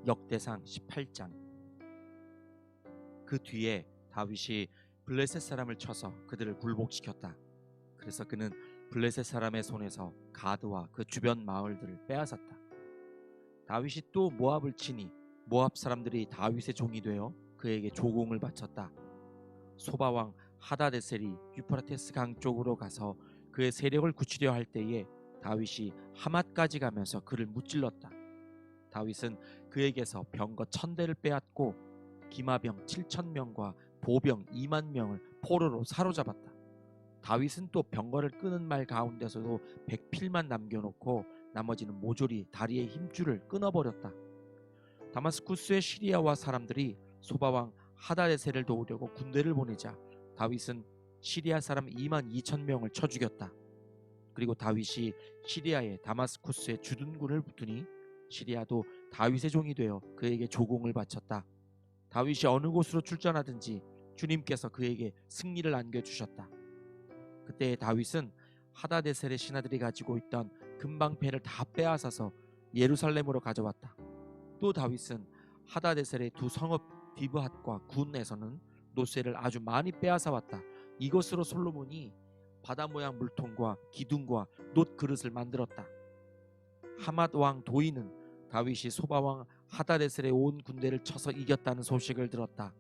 역대상 18장. 그 뒤에 다윗이 블레셋 사람을 쳐서 그들을 굴복시켰다. 그래서 그는 블레셋 사람의 손에서 가드와 그 주변 마을들을 빼앗았다. 다윗이 또 모압을 치니 모압 사람들이 다윗의 종이 되어 그에게 조공을 바쳤다. 소바왕 하다데셀이 유프라테스 강 쪽으로 가서 그의 세력을 굳히려 할 때에 다윗이 하맛까지 가면서 그를 무찔렀다. 다윗은 그에게서 병거 1000대를 빼앗고 기마병 7000명과 보병 2만 명을 포로로 사로잡았다. 다윗은 또 병거를 끄는 말 가운데서도 백필만 남겨놓고 나머지는 모조리 다리의 힘줄을 끊어버렸다. 다마스쿠스의 시리아와 사람들이 소바왕 하다데셀을 도우려고 군대를 보내자 다윗은 시리아 사람 2만 2천 명을 쳐 죽였다. 그리고 다윗이 시리아의 다마스쿠스에 주둔군을 붙으니 시리아도 다윗의 종이 되어 그에게 조공을 바쳤다. 다윗이 어느 곳으로 출전하든지 주님께서 그에게 승리를 안겨주셨다. 그때 다윗은 하다데셀의 신하들이 가지고 있던 금방패를 다 빼앗아서 예루살렘으로 가져왔다. 또 다윗은 하다데셀의 두 성읍 디브핫과 군에서는 노새를 아주 많이 빼앗아 왔다. 이것으로 솔로몬이 바다 모양 물통과 기둥과 놋 그릇을 만들었다. 하맛 왕 도이는 다윗이 소바 왕 하다데셀의 온 군대를 쳐서 이겼다는 소식을 들었다.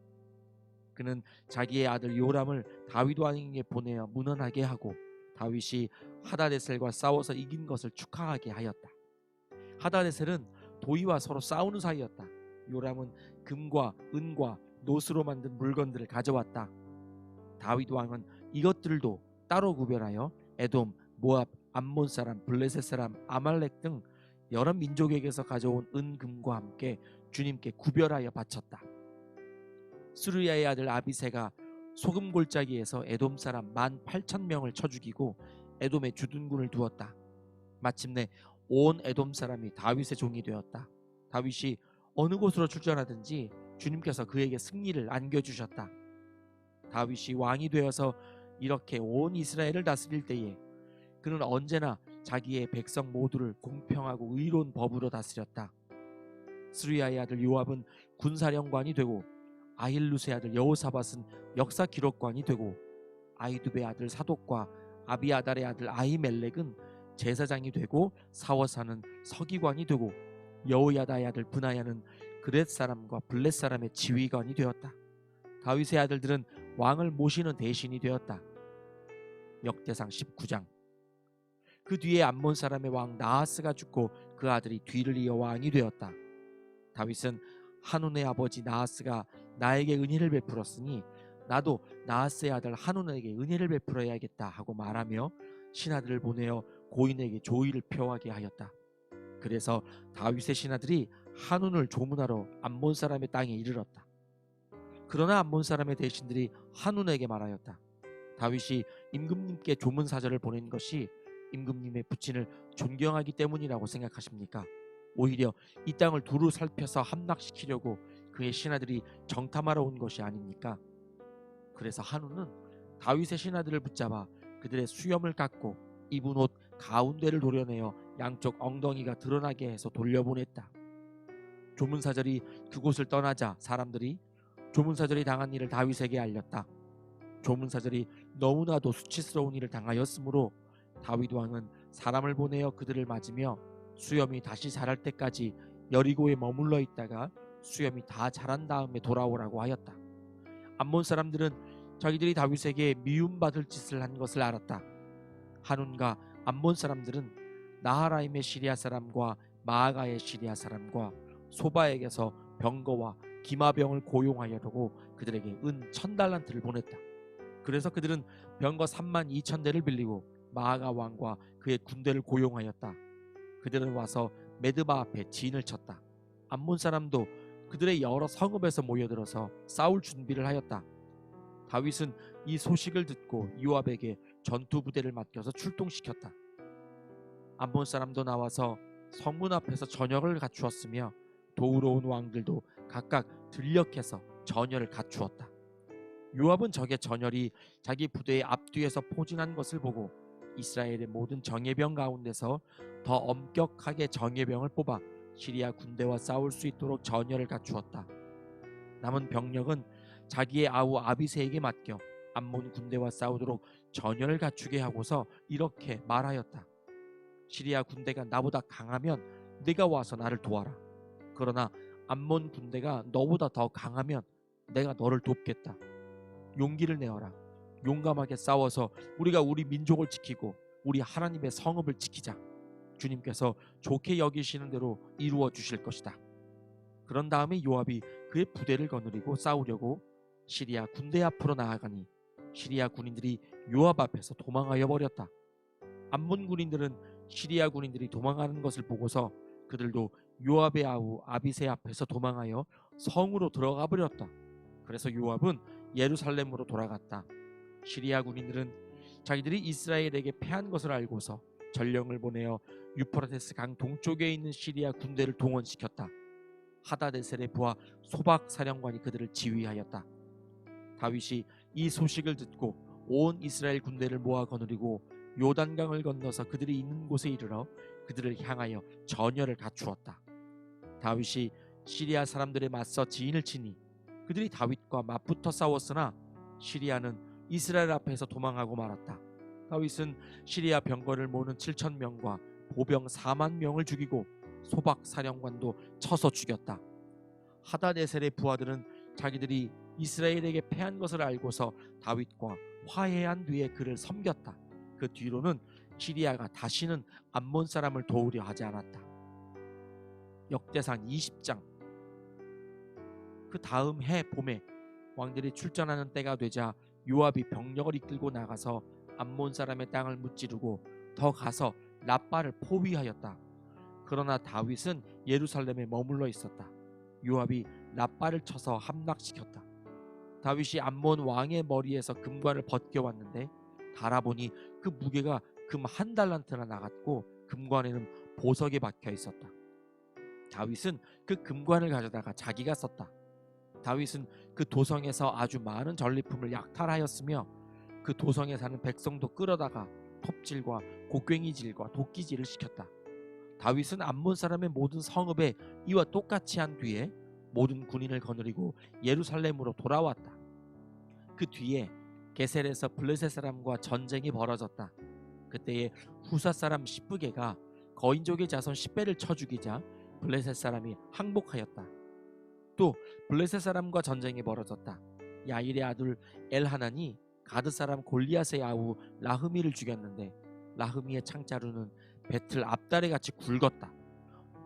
그는 자기의 아들 요람을 다윗 왕에게 보내어 문안하게 하고 다윗이 하다데셀과 싸워서 이긴 것을 축하하게 하였다. 하다데셀은 도이와 서로 싸우는 사이였다. 요람은 금과 은과 놋으로 만든 물건들을 가져왔다. 다윗 왕은 이것들도 따로 구별하여 에돔, 모압, 암몬 사람, 블레셋 사람, 아말렉 등 여러 민족에게서 가져온 은금과 함께 주님께 구별하여 바쳤다. 스루야의 아들 아비새가 소금 골짜기에서 에돔 사람 18,000명을 쳐 죽이고 에돔에 주둔군을 두었다. 마침내 온 에돔 사람이 다윗의 종이 되었다. 다윗이 어느 곳으로 출전하든지 주님께서 그에게 승리를 안겨주셨다. 다윗이 왕이 되어서 이렇게 온 이스라엘을 다스릴 때에 그는 언제나 자기의 백성 모두를 공평하고 의로운 법으로 다스렸다. 스루야의 아들 요압은 군사령관이 되고 아힐루스의 아들 여호사밧은 역사 기록관이 되고 아히두베의 아들 사독과 아비아달의 아들 아히멜렉은 제사장이 되고 사워사는 서기관이 되고 여호야다의 아들 브나야는 그렛 사람과 블렛 사람의 지휘관이 되었다. 다윗의 아들들은 왕을 모시는 대신이 되었다. 역대상 19장. 그 뒤에 암몬 사람의 왕 나하스가 죽고 그 아들이 뒤를 이어 왕이 되었다. 다윗은 한운의 아버지 나하스가 나에게 은혜를 베풀었으니 나도 나하스의 아들 한운에게 은혜를 베풀어야겠다 하고 말하며 신하들을 보내어 고인에게 조의를 표하게 하였다. 그래서 다윗의 신하들이 한운을 조문하러 암몬 사람의 땅에 이르렀다. 그러나 암몬 사람의 대신들이 한운에게 말하였다. 다윗이 임금님께 조문 사절을 보낸 것이 임금님의 부친을 존경하기 때문이라고 생각하십니까? 오히려 이 땅을 두루 살펴서 함락시키려고 그의 신하들이 정탐하러 온 것이 아닙니까? 그래서 한운은 다윗의 신하들을 붙잡아 그들의 수염을 깎고 입은 옷 가운데를 도려내어 양쪽 엉덩이가 드러나게 해서 돌려보냈다. 조문사절이 그곳을 떠나자 사람들이 조문사절이 당한 일을 다윗에게 알렸다. 조문사절이 너무나도 수치스러운 일을 당하였으므로 다윗 왕은 사람을 보내어 그들을 맞으며 수염이 다시 자랄 때까지 여리고에 머물러 있다가 수염이 다 자란 다음에 돌아오라고 하였다. 암몬 사람들은 자기들이 다윗에게 미움받을 짓을 한 것을 알았다. 한운과 암몬 사람들은 나하라임의 시리아 사람과 마아가의 시리아 사람과 소바에게서 병거와 기마병을 고용하려고 그들에게 은 1000달란트를 보냈다. 그래서 그들은 병거 32,000대를 빌리고 마아가 왕과 그의 군대를 고용하였다. 그들은 와서 메드바 앞에 진을 쳤다. 암몬 사람도 그들의 여러 성읍에서 모여들어서 싸울 준비를 하였다. 다윗은 이 소식을 듣고 요압에게 전투 부대를 맡겨서 출동시켰다. 암몬 사람도 나와서 성문 앞에서 전열을 갖추었으며 도우러 온 왕들도 각각 들녘에서 전열을 갖추었다. 요압은 적의 전열이 자기 부대의 앞뒤에서 포진한 것을 보고 이스라엘의 모든 정예병 가운데서 더 엄격하게 정예병을 뽑아 시리아 군대와 싸울 수 있도록 전열을 갖추었다. 남은 병력은 자기의 아우 아비새에게 맡겨 암몬 군대와 싸우도록 전열을 갖추게 하고서 이렇게 말하였다. 시리아 군대가 나보다 강하면 네가 와서 나를 도와라. 그러나 암몬 군대가 너보다 더 강하면 내가 너를 돕겠다. 용기를 내어라. 용감하게 싸워서 우리가 우리 민족을 지키고 우리 하나님의 성읍을 지키자. 주님께서 좋게 여기시는 대로 이루어 주실 것이다. 그런 다음에 요압이 그의 부대를 거느리고 싸우려고 시리아 군대 앞으로 나아가니 시리아 군인들이 요압 앞에서 도망하여 버렸다. 암몬 군인들은 시리아 군인들이 도망하는 것을 보고서 그들도 요압의 아우 아비새 앞에서 도망하여 성으로 들어가 버렸다. 그래서 요압은 예루살렘으로 돌아갔다. 시리아 군인들은 자기들이 이스라엘에게 패한 것을 알고서 전령을 보내어 유프라테스 강 동쪽에 있는 시리아 군대를 동원시켰다. 하다데셀의 부하 소박 사령관이 그들을 지휘하였다. 다윗이 이 소식을 듣고 온 이스라엘 군대를 모아 거느리고 요단강을 건너서 그들이 있는 곳에 이르러 그들을 향하여 전열을 갖추었다. 다윗이 시리아 사람들에 맞서 지인을 치니 그들이 다윗과 맞붙어 싸웠으나 시리아는 이스라엘 앞에서 도망하고 말았다. 다윗은 시리아 병거를 모는 7,000명과 보병 4만 명을 죽이고 소박 사령관도 쳐서 죽였다. 하다데셀의 부하들은 자기들이 이스라엘에게 패한 것을 알고서 다윗과 화해한 뒤에 그를 섬겼다. 그 뒤로는 시리아가 다시는 암몬 사람을 도우려 하지 않았다. 역대상 20장. 그 다음 해 봄에 왕들이 출전하는 때가 되자 요압이 병력을 이끌고 나가서 암몬 사람의 땅을 무찌르고 더 가서 라빠를 포위하였다. 그러나 다윗은 예루살렘에 머물러 있었다. 요압이 라빠를 쳐서 함락시켰다. 다윗이 암몬 왕의 머리에서 금관을 벗겨왔는데 달아보니 그 무게가 금 1달란트나 나갔고 금관에는 보석이 박혀 있었다. 다윗은 그 금관을 가져다가 자기가 썼다. 다윗은 그 도성에서 아주 많은 전리품을 약탈하였으며 그 도성에 사는 백성도 끌어다가 톱질과 곡괭이질과 도끼질을 시켰다. 다윗은 암몬 사람의 모든 성읍에 이와 똑같이 한 뒤에 모든 군인을 거느리고 예루살렘으로 돌아왔다. 그 뒤에 게셀에서 블레셋 사람과 전쟁이 벌어졌다. 그때에 후사 사람 시브게가 거인족의 자손 10배를 쳐 죽이자 블레셋 사람이 항복하였다. 또 블레셋 사람과 전쟁이 벌어졌다. 야일의 아들 엘하난이 가드 사람 골리앗의 아우 라흐미를 죽였는데 라흐미의 창자루는 배틀 앞다리 같이 굵었다.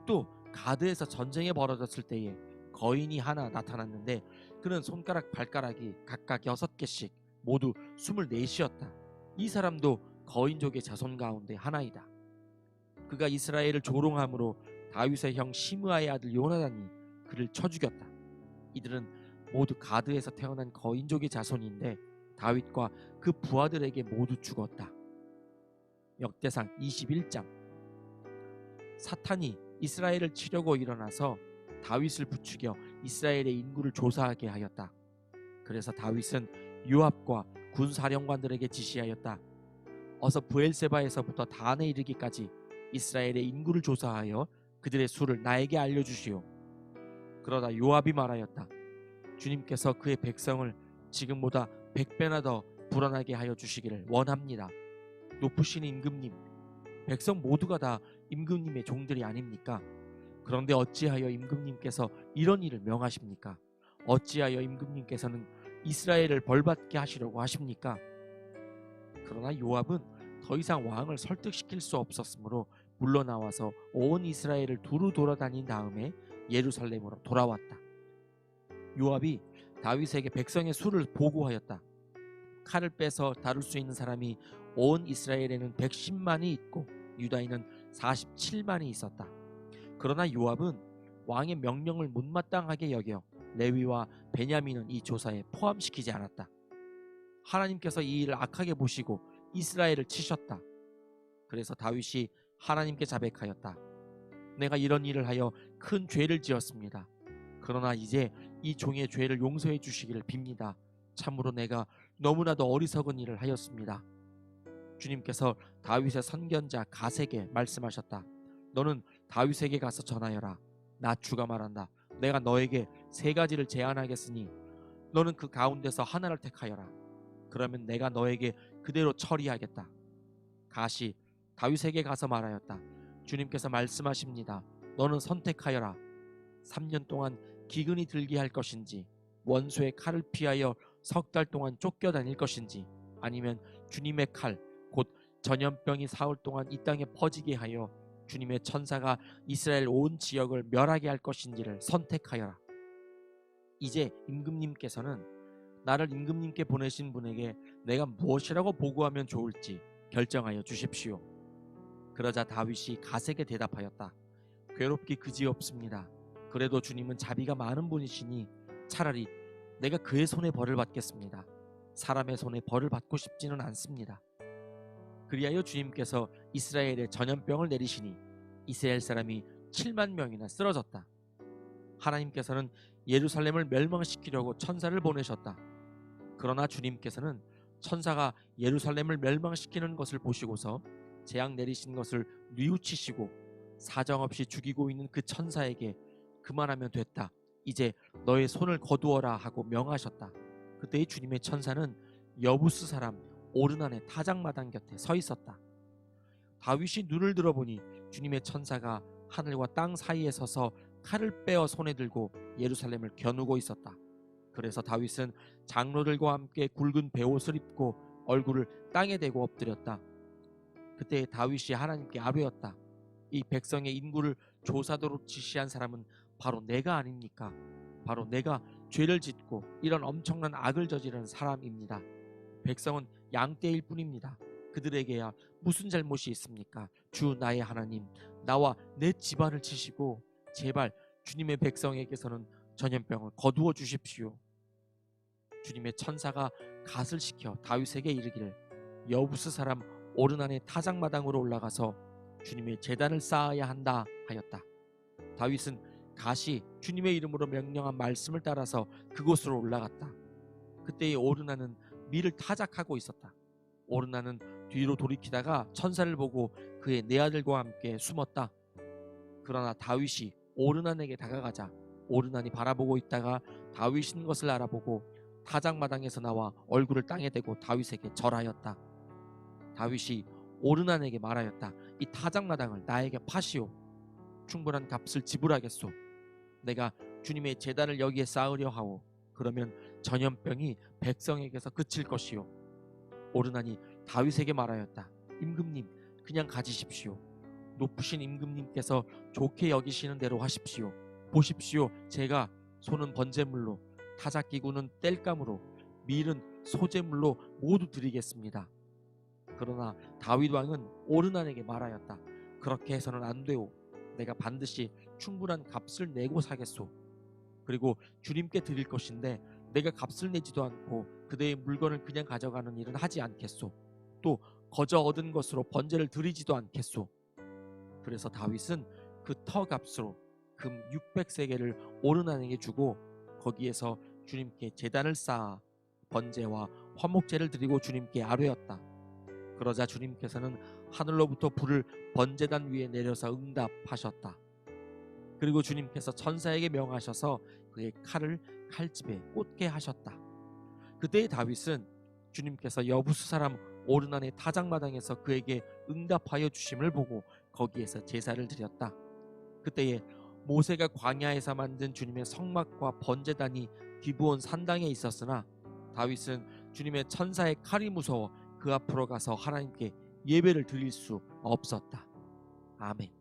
또 가드에서 전쟁이 벌어졌을 때에 거인이 하나 나타났는데 그는 손가락 발가락이 각각 6개씩 모두 24이었다. 이 사람도 거인족의 자손 가운데 하나이다. 그가 이스라엘을 조롱함으로 다윗의 형 시므아의 아들 요나단이 그를 쳐 죽였다. 이들은 모두 가드에서 태어난 거인족의 자손인데 다윗과 그 부하들에게 모두 죽었다. 역대상 21장. 사탄이 이스라엘을 치려고 일어나서 다윗을 부추겨 이스라엘의 인구를 조사하게 하였다. 그래서 다윗은 요압과 군사령관들에게 지시하였다. 어서 브엘세바에서부터 단에 이르기까지 이스라엘의 인구를 조사하여 그들의 수를 나에게 알려주시오. 그러다 요압이 말하였다. 주님께서 그의 백성을 지금보다 100배나 더 불안하게 하여 주시기를 원합니다. 높으신 임금님, 백성 모두가 다 임금님의 종들이 아닙니까? 그런데 어찌하여 임금님께서 이런 일을 명하십니까? 어찌하여 임금님께서는 이스라엘을 벌받게 하시려고 하십니까? 그러나 요압은 더 이상 왕을 설득시킬 수 없었으므로 물러나와서 온 이스라엘을 두루 돌아다닌 다음에 예루살렘으로 돌아왔다. 요압이 다윗에게 백성의 수를 보고하였다. 칼을 빼서 다룰 수 있는 사람이 온 이스라엘에는 110만이 있고 유다에는 47만이 있었다. 그러나 요압은 왕의 명령을 못마땅하게 여겨 레위와 베냐민은 이 조사에 포함시키지 않았다. 하나님께서 이 일을 악하게 보시고 이스라엘을 치셨다. 그래서 다윗이 하나님께 자백하였다. 내가 이런 일을 하여 큰 죄를 지었습니다. 그러나 이제 이 종의 죄를 용서해 주시기를 빕니다. 참으로 내가 너무나도 어리석은 일을 하였습니다. 주님께서 다윗의 선견자 가세에게 말씀하셨다. 너는 다윗에게 가서 전하여라. 나 주가 말한다. 내가 너에게 세 가지를 제안하겠으니 너는 그 가운데서 하나를 택하여라. 그러면 내가 너에게 그대로 처리하겠다. 갓이 다윗에게 가서 말하였다. 주님께서 말씀하십니다. 너는 선택하여라. 3년 동안 기근이 들게 할 것인지, 원수의 칼을 피하여 석 달 동안 쫓겨다닐 것인지, 아니면 주님의 칼, 곧 전염병이 사흘 동안 이 땅에 퍼지게 하여 주님의 천사가 이스라엘 온 지역을 멸하게 할 것인지를 선택하여라. 이제 임금님께서는 나를 임금님께 보내신 분에게 내가 무엇이라고 보고하면 좋을지 결정하여 주십시오. 그러자 다윗이 갓에게 대답하였다. 괴롭기 그지없습니다. 그래도 주님은 자비가 많은 분이시니 차라리 내가 그의 손에 벌을 받겠습니다. 사람의 손에 벌을 받고 싶지는 않습니다. 그리하여 주님께서 이스라엘에 전염병을 내리시니 이스라엘 사람이 7만 명이나 쓰러졌다. 하나님께서는 예루살렘을 멸망시키려고 천사를 보내셨다. 그러나 주님께서는 천사가 예루살렘을 멸망시키는 것을 보시고서 재앙 내리신 것을 뉘우치시고 사정없이 죽이고 있는 그 천사에게 그만하면 됐다. 이제 너의 손을 거두어라 하고 명하셨다. 그때의 주님의 천사는 여부스 사람 오르난의 타작마당 곁에 서 있었다. 다윗이 눈을 들어보니 주님의 천사가 하늘과 땅 사이에 서서 칼을 빼어 손에 들고 예루살렘을 겨누고 있었다. 그래서 다윗은 장로들과 함께 굵은 베옷을 입고 얼굴을 땅에 대고 엎드렸다. 그때 다윗이 하나님께 아뢰었다. 이 백성의 인구를 조사도록 지시한 사람은 바로 내가 아닙니까? 바로 내가 죄를 짓고 이런 엄청난 악을 저지른 사람입니다. 백성은 양떼일 뿐입니다. 그들에게야 무슨 잘못이 있습니까? 주 나의 하나님, 나와 내 집안을 치시고 제발 주님의 백성에게서는 전염병을 거두어 주십시오. 주님의 천사가 갓을 시켜 다윗에게 이르기를 여부스 사람 오르난의 타작마당으로 올라가서 주님의 제단을 쌓아야 한다 하였다. 다윗은 갓이 주님의 이름으로 명령한 말씀을 따라서 그곳으로 올라갔다. 그때의 오르난은 밀을 타작하고 있었다. 오르난은 뒤로 돌이키다가 천사를 보고 그의 네 아들과 함께 숨었다. 그러나 다윗이 오르난에게 다가가자 오르난이 바라보고 있다가 다윗인 것을 알아보고 타작마당에서 나와 얼굴을 땅에 대고 다윗에게 절하였다. 다윗이 오르난에게 말하였다. 이 타작마당을 나에게 파시오. 충분한 값을 지불하겠소. 내가 주님의 제단을 여기에 쌓으려 하오. 그러면 전염병이 백성에게서 그칠 것이요. 오르난이 다윗에게 말하였다. 임금님, 그냥 가지십시오. 높으신 임금님께서 좋게 여기시는 대로 하십시오. 보십시오. 제가 소는 번제물로, 타작기구는 땔감으로, 밀은 소제물로 모두 드리겠습니다. 그러나 다윗 왕은 오르난에게 말하였다. 그렇게 해서는 안 되오. 내가 반드시 충분한 값을 내고 사겠소. 그리고 주님께 드릴 것인데 내가 값을 내지도 않고 그대의 물건을 그냥 가져가는 일은 하지 않겠소. 또 거저 얻은 것으로 번제를 드리지도 않겠소. 그래서 다윗은 그 터 값으로 금 600세겔을 오르난에게 주고 거기에서 주님께 제단을 쌓아 번제와 화목제를 드리고 주님께 아뢰었다. 그러자 주님께서는 하늘로부터 불을 번제단 위에 내려서 응답하셨다. 그리고 주님께서 천사에게 명하셔서 그의 칼을 칼집에 꽂게 하셨다. 그때의 다윗은 주님께서 여부스 사람 오르난의 타작마당에서 그에게 응답하여 주심을 보고 거기에서 제사를 드렸다. 그때에 모세가 광야에서 만든 주님의 성막과 번제단이 기브온 산당에 있었으나 다윗은 주님의 천사의 칼이 무서워 그 앞으로 가서 하나님께 예배를 드릴 수 없었다. 아멘.